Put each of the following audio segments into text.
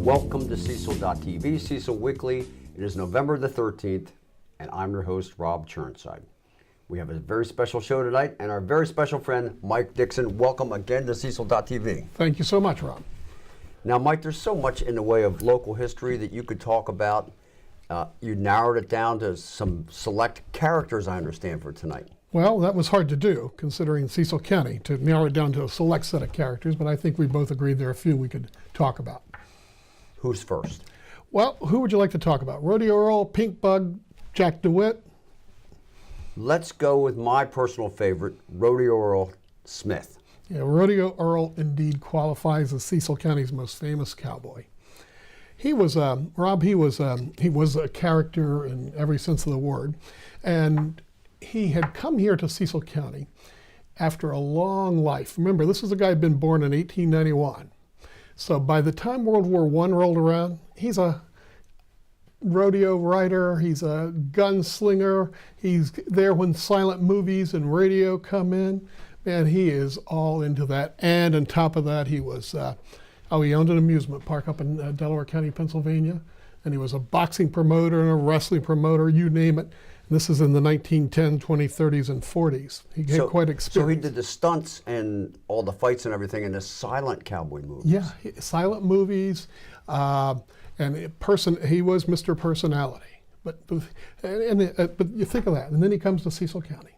Welcome to Cecil.tv, Cecil Weekly. It is November the 13th, and I'm your host, Rob Churnside. We have a very special show tonight, and our very special friend, Mike Dixon. Welcome again to Cecil.tv. Thank you so much, Rob. Now, Mike, there's so much in the way of local history that you could talk about. You narrowed it down to some select characters, I understand, for tonight. Well, that was hard to do, considering Cecil County, to narrow it down to a select set of characters, but I think we both agreed there are a few we could talk about. Who's first? Well, who would you like to talk about? Rodeo Earl, Pink Bug, Jack DeWitt? Let's go with my personal favorite, Rodeo Earl Smith. Yeah, Rodeo Earl indeed qualifies as Cecil County's most famous cowboy. He was, Rob, he was a character in every sense of the word, and he had come here to Cecil County after a long life. Remember, this is a guy who had been born in 1891. So by the time World War I rolled around, he's a rodeo rider, he's a gunslinger, he's there when silent movies and radio come in. Man, he is all into that. And on top of that, he was, he owned an amusement park up in Delaware County, Pennsylvania. And he was a boxing promoter and a wrestling promoter, you name it. This is in the 1910s, 20s, 30s, and 40s. He had quite experience. So he did the stunts and all the fights and everything in the silent cowboy movies. Yeah, silent movies. And he was Mr. Personality. But you think of that. And then he comes to Cecil County.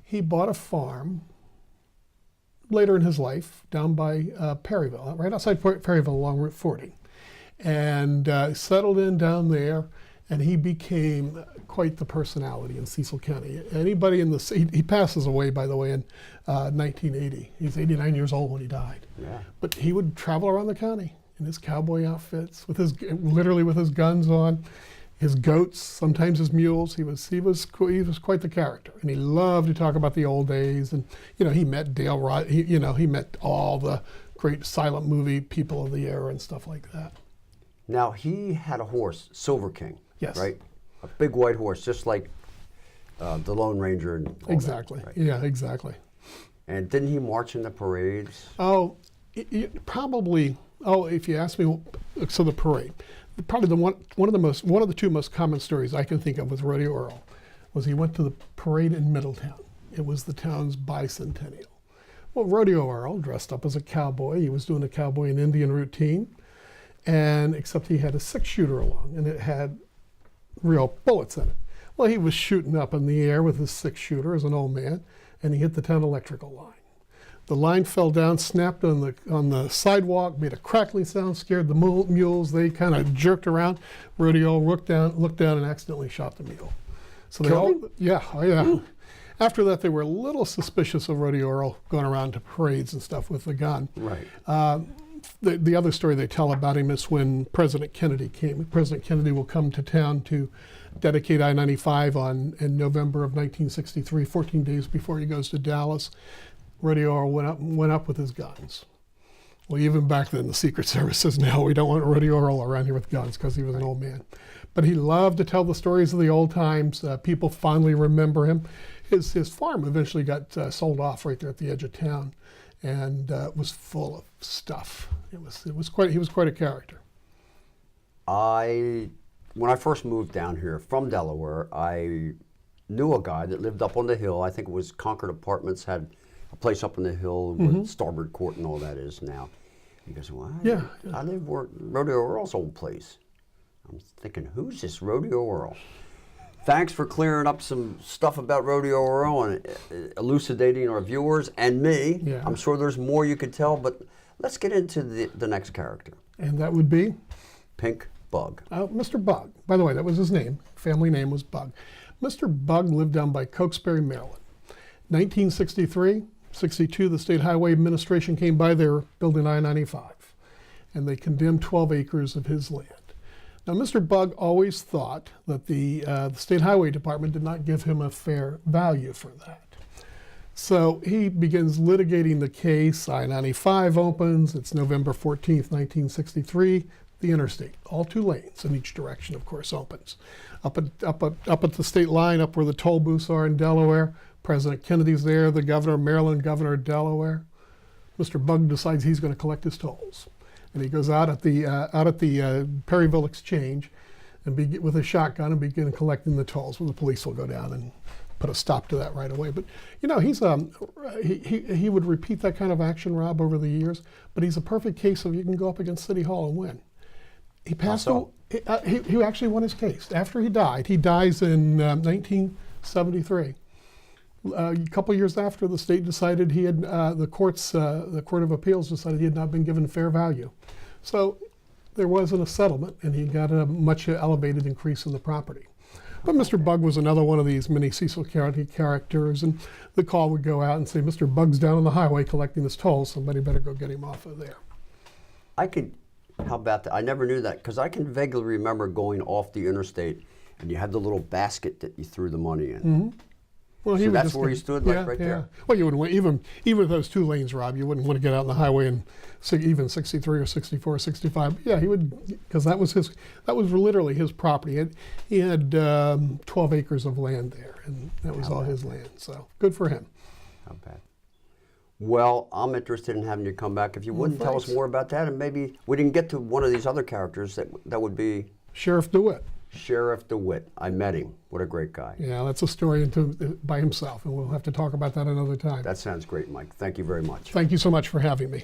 He bought a farm later in his life down by Perryville, right outside Perryville along Route 40. And settled in down there. And he became quite the personality in Cecil County. Anybody in the he passes away, by the way, in 1980. He's 89 years old when he died. Yeah. But he would travel around the county in his cowboy outfits, literally with his guns on, his goats, sometimes his mules. He was quite the character, and he loved to talk about the old days. And he met Dale Rod. He met all the great silent movie people of the era and stuff like that. Now he had a horse, Silver King. Yes. Right? A big white horse, just like the Lone Ranger. And all exactly. That, right? Yeah, exactly. And didn't he march in the parades? Oh, probably. Oh, if you ask me, so the parade. Probably one of the two most common stories I can think of with Rodeo Earl was he went to the parade in Middletown. It was the town's bicentennial. Well, Rodeo Earl dressed up as a cowboy. He was doing a cowboy and Indian routine, and except he had a 6-shooter along, and it had real bullets in it. Well, he was shooting up in the air with his 6-shooter as an old man, and he hit the town electrical line. The line fell down, snapped on the sidewalk, made a crackling sound, scared the mules. They kind of jerked around. Rodeo looked down, and accidentally shot the mule. So they all, yeah, oh yeah. Ooh. After that, they were a little suspicious of Rodeo Earl going around to parades and stuff with the gun. Right. The other story they tell about him is when President Kennedy came. President Kennedy will come to town to dedicate I-95 in November of 1963, 14 days before he goes to Dallas. Rodeo Earl went up with his guns. Well, even back then, the Secret Service says, no, we don't want Rodeo Earl around here with guns because he was an old man. But he loved to tell the stories of the old times. People fondly remember him. His farm eventually got sold off right there at the edge of town, and was full of stuff. He was quite a character. When I first moved down here from Delaware, I knew a guy that lived up on the hill. I think it was Concord Apartments, had a place up on the hill where Starboard Court and all that is now. He goes, well, I live where Rodeo Earl's old place. I'm thinking, who's this Rodeo Earl? Thanks for clearing up some stuff about Rodeo Earl and elucidating our viewers and me. Yeah. I'm sure there's more you could tell, but let's get into the next character. And that would be? Pink Bug. Mr. Bug. By the way, that was his name. Family name was Bug. Mr. Bug lived down by Cokesbury, Maryland. 1963, 62, the State Highway Administration came by there building I-95, and they condemned 12 acres of his land. Now, Mr. Bug always thought that the State Highway Department did not give him a fair value for that. So he begins litigating the case. I-95 opens. It's November 14th, 1963. The interstate, all 2 lanes in each direction, of course, opens. Up at the state line, up where the toll booths are in Delaware, President Kennedy's there, the governor of Maryland, governor of Delaware. Mr. Bug decides he's going to collect his tolls. and he goes out at the Perryville Exchange, and with a shotgun and begin collecting the tolls. Well, the police will go down and put a stop to that right away. But you know, he would repeat that kind of action, Rob, over the years. But he's a perfect case of you can go up against City Hall and win. He passed. He actually won his case after he died. He dies in 1973. A couple years after, the state decided he had the Court of Appeals decided he had not been given fair value. So there wasn't a settlement, and he got a much elevated increase in the property. But Mr. Bug was another one of these mini Cecil County characters, and the call would go out and say, Mr. Bug's down on the highway collecting his tolls, somebody better go get him off of there. How about that? I never knew that, because I can vaguely remember going off the interstate, and you had the little basket that you threw the money in. Mm-hmm. Well, so that's where he stood, like right there? Well, you wouldn't want, even with those 2 lanes, Rob, you wouldn't want to get out on the highway and even 63 or 64 or 65. Yeah, he would, because that was literally his property. He had 12 acres of land there, and that was all his land. So good for him. How bad. Well, I'm interested in having you come back. If you wouldn't tell us more about that, and maybe we didn't get to one of these other characters that would be Sheriff DeWitt. Sheriff DeWitt. I met him. What a great guy. Yeah, that's a story by himself, and we'll have to talk about that another time. That sounds great, Mike. Thank you very much. Thank you so much for having me.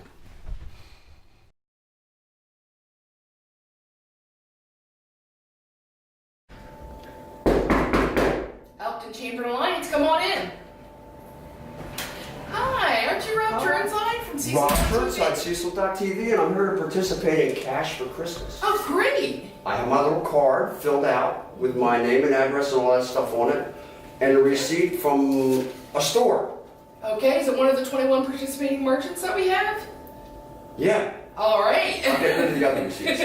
Elkton Chamber Alliance, come on in. Hi, aren't you Rob Turnside from Cecil? Rob Turnside, Cecil.tv, and I'm here to participate in Cash for Christmas. Oh, great. I have my little card filled out with my name and address and all that stuff on it, and a receipt from a store. Okay, is it one of the 21 participating merchants that we have? Yeah. All right. I'll get rid of the other receipts.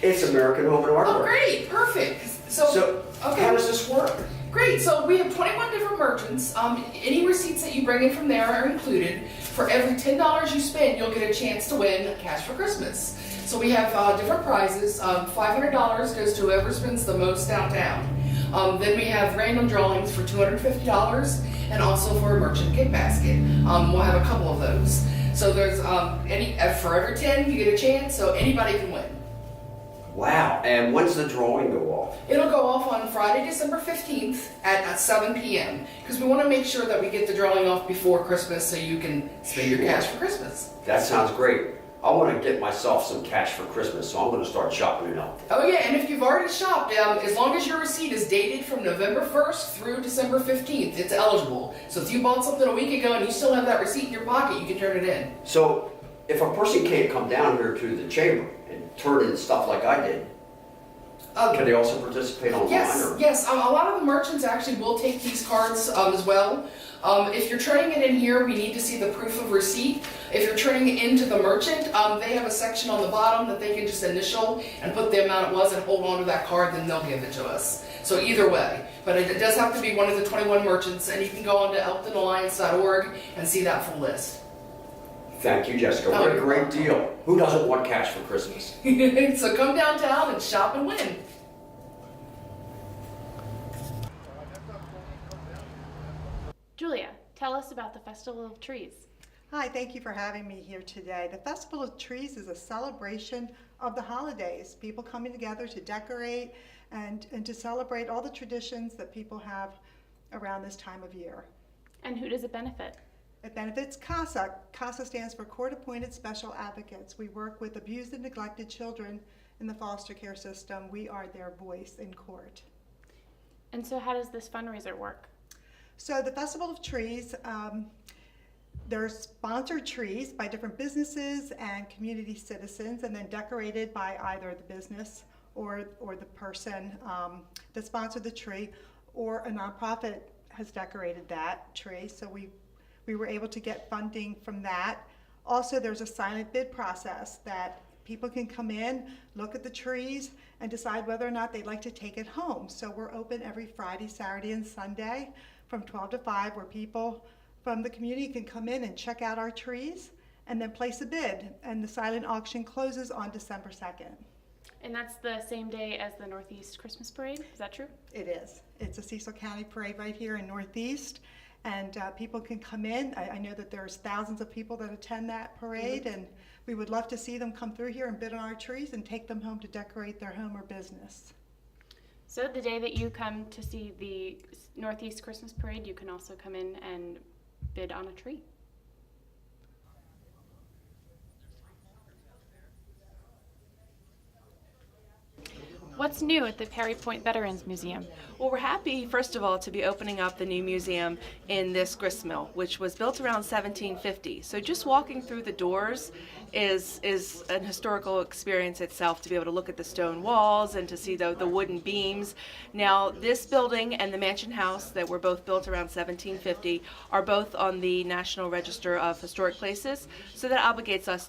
It's American Home and Hardware. Oh, great, perfect. So okay. How does this work? Great, so we have 21 different merchants. Any receipts that you bring in from there are included. For every $10 you spend, you'll get a chance to win Cash for Christmas. So we have different prizes. $500 goes to whoever spends the most downtown. Then we have random drawings for $250 and also for a merchant gift basket. We'll have a couple of those. So there's for every 10 you get a chance, so anybody can win. Wow, and when's the drawing go off? It'll go off on Friday, December 15th at 7 p.m. because we want to make sure that we get the drawing off before Christmas so you can spend your cash for Christmas. That sounds great. I want to get myself some cash for Christmas, so I'm going to start shopping it up. Oh yeah, and if you've already shopped, as long as your receipt is dated from November 1st through December 15th, it's eligible. So if you bought something a week ago and you still have that receipt in your pocket, you can turn it in. So if a person can't come down here to the chamber and turn in stuff like I did, can they also participate online? Yes. A lot of the merchants actually will take these cards as well. If you're turning it in here, we need to see the proof of receipt. If you're turning it into the merchant, they have a section on the bottom that they can just initial and put the amount it was and hold on to that card, then they'll give it to us. So either way. But it does have to be one of the 21 merchants, and you can go on to elktonalliance.org and see that full list. Thank you, Jessica. What a great deal. Who doesn't want cash for Christmas? So come downtown and shop and win. Julia, tell us about the Festival of Trees. Hi, thank you for having me here today. The Festival of Trees is a celebration of the holidays, people coming together to decorate and to celebrate all the traditions that people have around this time of year. And who does it benefit? It benefits CASA. CASA stands for Court Appointed Special Advocates. We work with abused and neglected children in the foster care system. We are their voice in court. And so how does this fundraiser work? So the Festival of Trees, there's sponsored trees by different businesses and community citizens, and then decorated by either the business or the person that sponsored the tree, or a nonprofit has decorated that tree. So we were able to get funding from that. Also, there's a silent bid process that people can come in, look at the trees, and decide whether or not they'd like to take it home. So we're open every Friday, Saturday, and Sunday from 12 to 5, where people from the community can come in and check out our trees and then place a bid. And the silent auction closes on December 2nd. And that's the same day as the Northeast Christmas Parade, is that true? It is. It's a Cecil County parade right here in Northeast. and people can come in. I know that there's thousands of people that attend that parade, and we would love to see them come through here and bid on our trees and take them home to decorate their home or business. So the day that you come to see the Northeast Christmas Parade, you can also come in and bid on a tree. What's new at the Perry Point Veterans Museum? Well, we're happy, first of all, to be opening up the new museum in this gristmill, which was built around 1750. So just walking through the doors is an historical experience itself, to be able to look at the stone walls and to see the wooden beams. Now, this building and the Mansion House that were both built around 1750 are both on the National Register of Historic Places, so that obligates us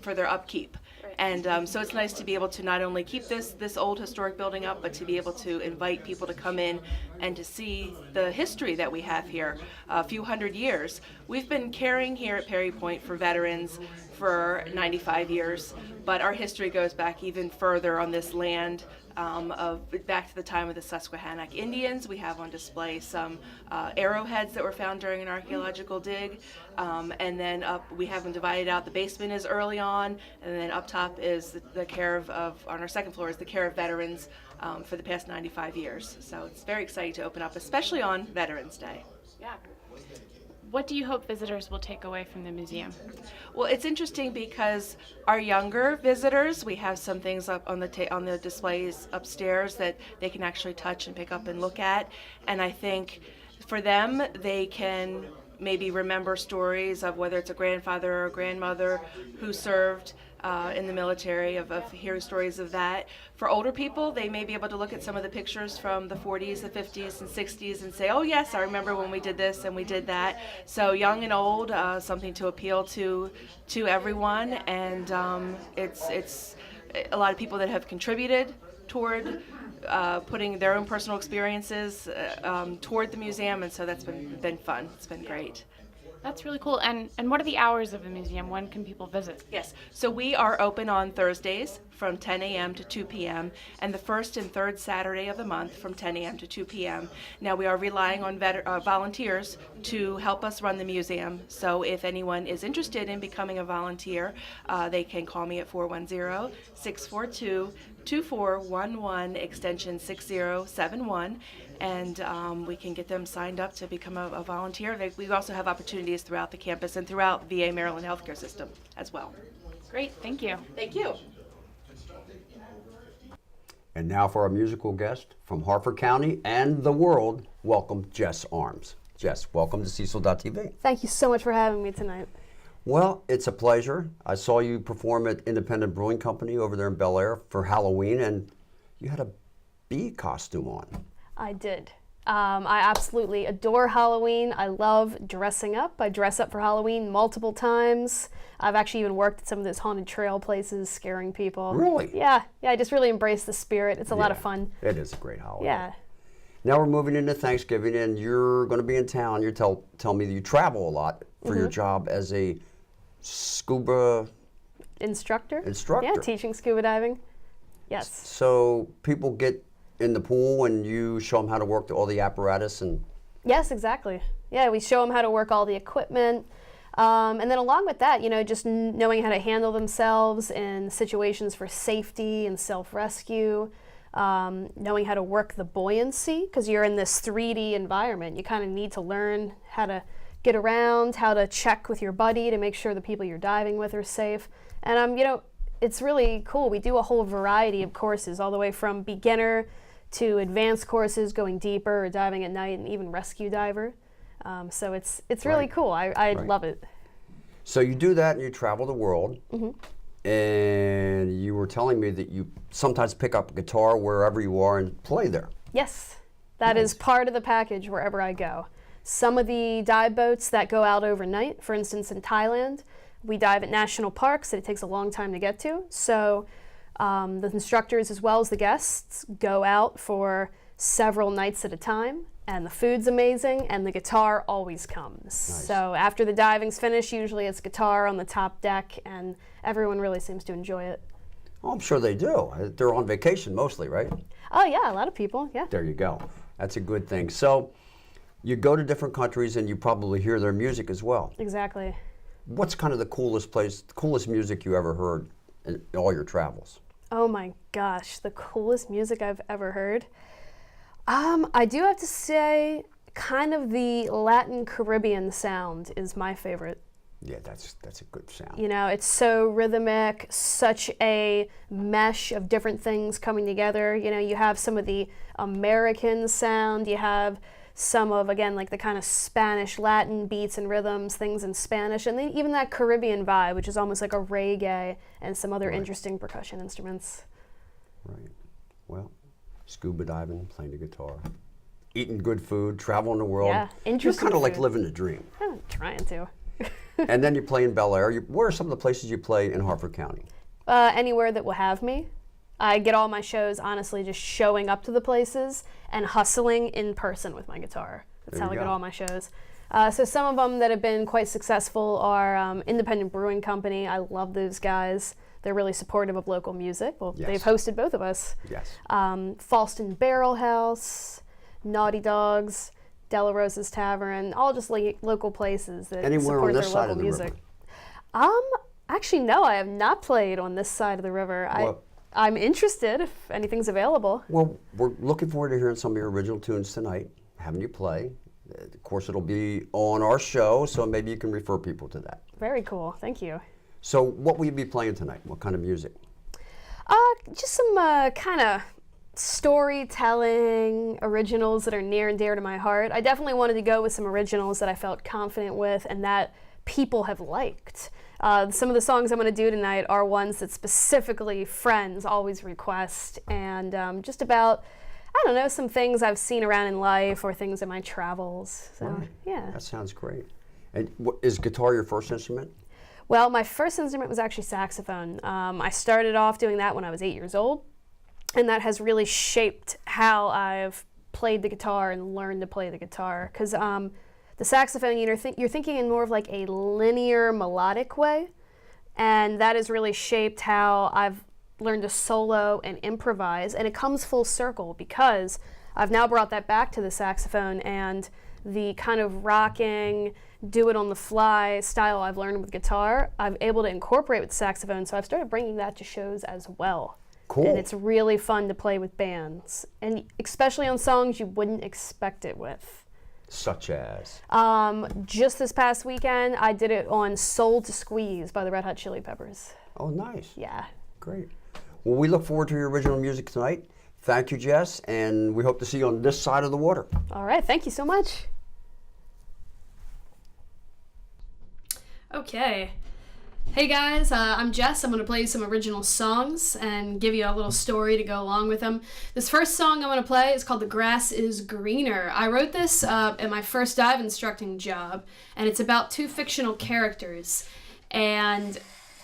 for their upkeep. And so it's nice to be able to not only keep this old historic building up, but to be able to invite people to come in and to see the history that we have here, a few hundred years. We've been caring here at Perry Point for veterans for 95 years, but our history goes back even further on this land, back to the time of the Susquehannock Indians. We have on display some arrowheads that were found during an archaeological dig, and then we have them divided out. The basement is early on, and then up top is the care of on our second floor is the care of veterans for the past 95 years. So it's very exciting to open up, especially on Veterans Day. Yeah. What do you hope visitors will take away from the museum? Well, it's interesting because our younger visitors, we have some things up on the displays upstairs that they can actually touch and pick up and look at. And I think for them, they can maybe remember stories of whether it's a grandfather or a grandmother who served in the military, of hearing stories of that. For older people, they may be able to look at some of the pictures from the 40s, the 50s, and 60s and say, oh yes, I remember when we did this and we did that. So young and old, something to appeal to everyone, and it's a lot of people that have contributed toward putting their own personal experiences toward the museum, and so that's been fun. It's been great. That's really cool. And what are the hours of the museum? When can people visit? Yes, so we are open on Thursdays from 10 a.m. to 2 p.m. and the first and third Saturday of the month from 10 a.m. to 2 p.m. Now, we are relying on volunteers to help us run the museum. So if anyone is interested in becoming a volunteer, they can call me at 410-642-2411, extension 6071, and we can get them signed up to become a volunteer. We also have opportunities throughout the campus and throughout VA Maryland healthcare system as well. Great, thank you. Thank you. And now for our musical guest from Harford County and the world, welcome Jes Arms. Jes, welcome to Cecil.tv. Thank you so much for having me tonight. Well, it's a pleasure. I saw you perform at Independent Brewing Company over there in Bel Air for Halloween, and you had a bee costume on. I did. I absolutely adore Halloween. I love dressing up. I dress up for Halloween multiple times. I've actually even worked at some of those haunted trail places, scaring people. Really? Yeah, I just really embrace the spirit. It's a lot of fun. It is a great holiday. Yeah. Now we're moving into Thanksgiving, and you're going to be in town. You tell me that you travel a lot for your job as a scuba Instructor? instructor. Yeah, teaching scuba diving. Yes. So people get in the pool and you show them how to work all the apparatus and... Yes, exactly. Yeah, we show them how to work all the equipment. And then along with that, just knowing how to handle themselves in situations for safety and self-rescue, knowing how to work the buoyancy, because you're in this 3D environment. You kind of need to learn how to get around, how to check with your buddy to make sure the people you're diving with are safe. And, it's really cool. We do a whole variety of courses, all the way from beginner to advanced courses, going deeper or diving at night, and even rescue diver. So it's really cool. I love it. So you do that and you travel the world. And you were telling me that you sometimes pick up a guitar wherever you are and play there. Yes, that is part of the package wherever I go. Some of the dive boats that go out overnight, for instance in Thailand, we dive at national parks that it takes a long time to get to. So the instructors as well as the guests go out for several nights at a time, and the food's amazing, and the guitar always comes. Nice. So after the diving's finished, usually it's guitar on the top deck, and everyone really seems to enjoy it. Oh, I'm sure they do. They're on vacation mostly, right? Oh yeah, a lot of people, yeah. There you go. That's a good thing. So You go to different countries and you probably hear their music as well. Exactly. What's kind of the coolest music you ever heard in all your travels? Oh my gosh, the coolest music I've ever heard. I do have to say, kind of the Latin Caribbean sound is my favorite. Yeah, that's a good sound. You know, it's so rhythmic, such a mesh of different things coming together. You know, you have some of the American sound, you have some of, again, like the kind of Spanish, Latin beats and rhythms, things in Spanish, and then even that Caribbean vibe, which is almost like a reggae and some other interesting percussion instruments. Right. Well, scuba diving, playing the guitar, eating good food, traveling the world. Yeah, interesting You're kind of like food. living the dream. I'm trying to. And then you play in Bel Air. Where are some of the places you play in Harford County? Anywhere that will have me. I get all my shows, honestly, just showing up to the places and hustling in person with my guitar. That's There how I you get go. all my shows. So some of them that have been quite successful are Independent Brewing Company. I love those guys. They're really supportive of local music. Well, Yes. they've hosted both of us. Yes. Falston Barrel House, Naughty Dogs, Della Rosa's Tavern, all just like local places that Anywhere support on this their side local of the music. river? Actually, no, I have not played on this side of the river. Well- I'm interested if anything's available. Well, we're looking forward to hearing some of your original tunes tonight, having you play. Of course, it'll be on our show, so maybe you can refer people to that. Very cool. Thank you. So what will you be playing tonight? What kind of music? Just some kind of storytelling originals that are near and dear to my heart. I definitely wanted to go with some originals that I felt confident with and that people have liked. Some of the songs I'm going to do tonight are ones that specifically friends always request, and just about, I don't know, some things I've seen around in life or things in my travels. So, Right. yeah. That sounds great. And is guitar your first instrument? Well, my first instrument was actually saxophone. I started off doing that when I was 8 years old, and that has really shaped how I've played the guitar and learned to play the guitar. Because the saxophone, you're thinking in more of like a linear melodic way, and that has really shaped how I've learned to solo and improvise, and it comes full circle because I've now brought that back to the saxophone, and the kind of rocking, do it on the fly style I've learned with guitar, I'm able to incorporate with saxophone, so I've started bringing that to shows as well. Cool. And it's really fun to play with bands, and especially on songs you wouldn't expect it with. Such as? Just this past weekend, I did it on Soul to Squeeze by the Red Hot Chili Peppers. Oh, nice. Yeah. Great. Well, we look forward to your original music tonight. Thank you, Jess, and we hope to see you on this side of the water. All right, thank you so much. Okay. Hey guys, I'm Jess. I'm going to play you some original songs and give you a little story to go along with them. This first song I'm going to play is called The Grass is Greener. I wrote this at my first dive instructing job, and it's about two fictional characters. And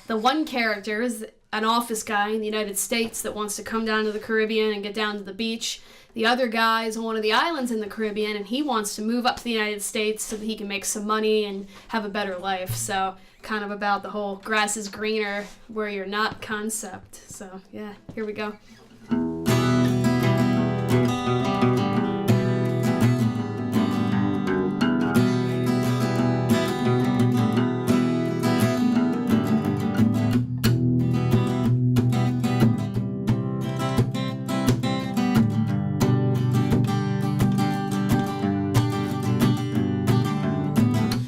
the one character is an office guy in the United States that wants to come down to the Caribbean and get down to the beach. The other guy is on one of the islands in the Caribbean, and he wants to move up to the United States so that he can make some money and have a better life. So kind of about the whole grass is greener where you're not concept. So yeah, here we go.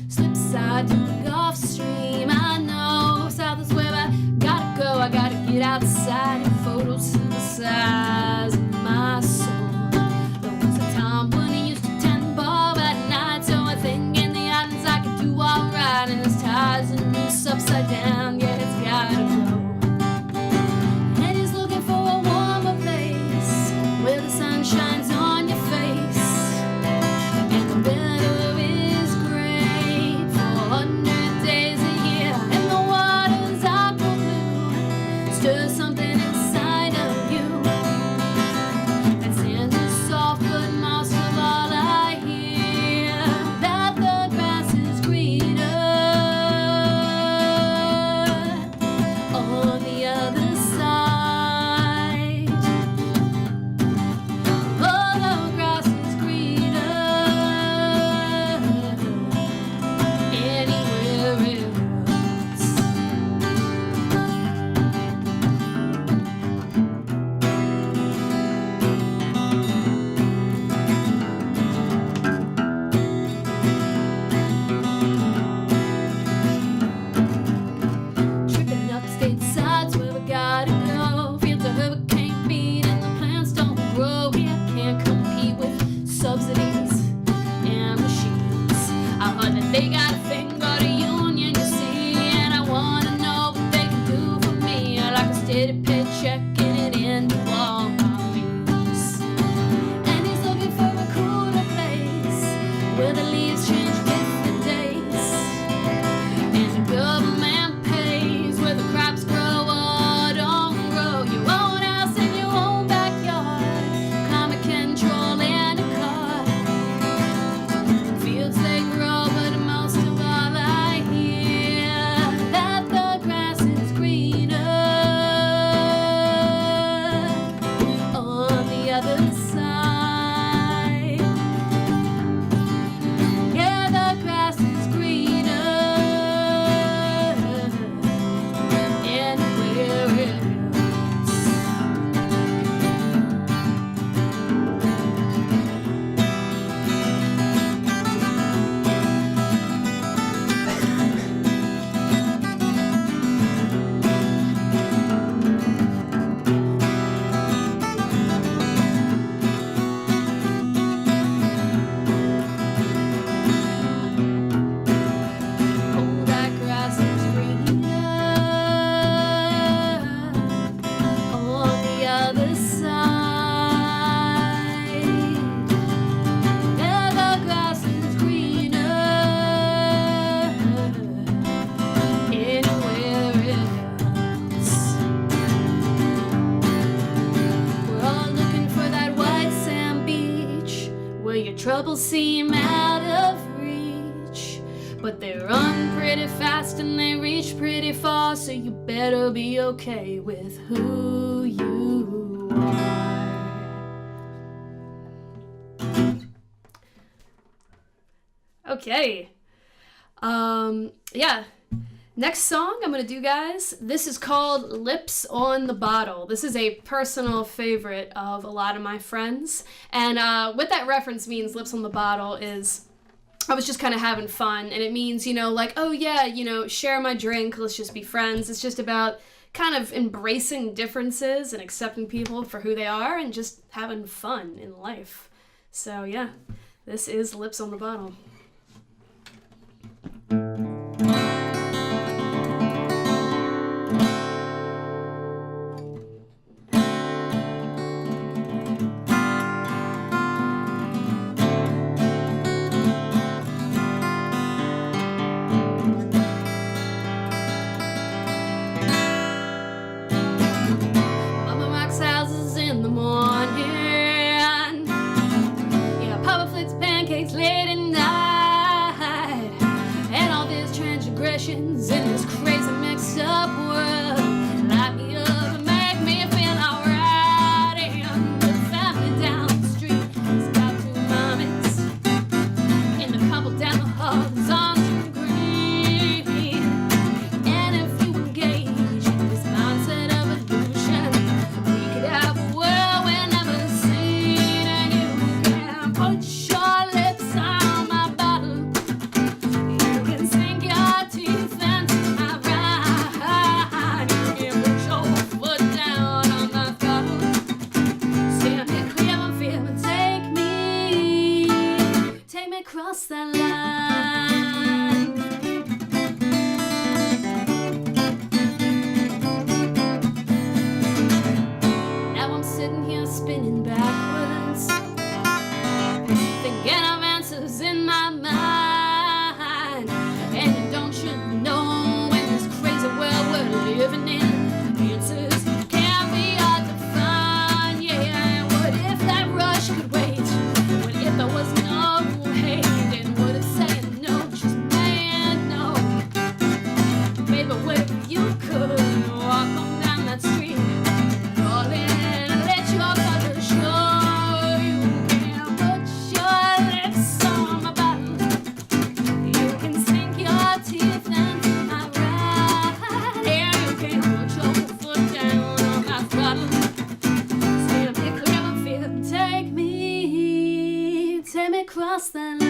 Slipside to the Gulf Stream, I know south is where I gotta go. I gotta get outside and photosynthesize my soul. There was a time when I used to tend bar at night, so I think in the islands I could do alright. And this ties and noose upside down, yeah, it's gotta go. And he's looking for a warmer place where the sun shines on your face. And the weather is great for 100 days a year, and the water's aqua blue. Stir something inside of you. And sand is soft but moss of all I hear, that the grass is greener. But they run pretty fast and they reach pretty far, so you better be okay with who you are. Okay. Yeah. Next song I'm going to do, guys, this is called Lips on the Bottle. This is a personal favorite of a lot of my friends. And what that reference means, Lips on the Bottle, is I was just kind of having fun. And it means, you know, like, oh yeah, you know, share my drink, let's just be friends. It's just about kind of embracing differences and accepting people for who they are and just having fun in life. So yeah, this is Lips on the Bottle. In this crazy mixed up world, light me up and make me feel alright. And the family down the street has got 2 mommies, and a couple down the hall is on to green. And if you engage in this mindset of illusion, we could have a world we've never seen. And you can put your lips on my bottle, you can sink your teeth cross that line. Now I'm sitting here spinning backwards, thinking of answers in my mind. And don't you know, in this crazy world we're living in, answers can be hard to find. Yeah, what if that rush could wait? What if there was no cross that line.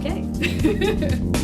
Okay.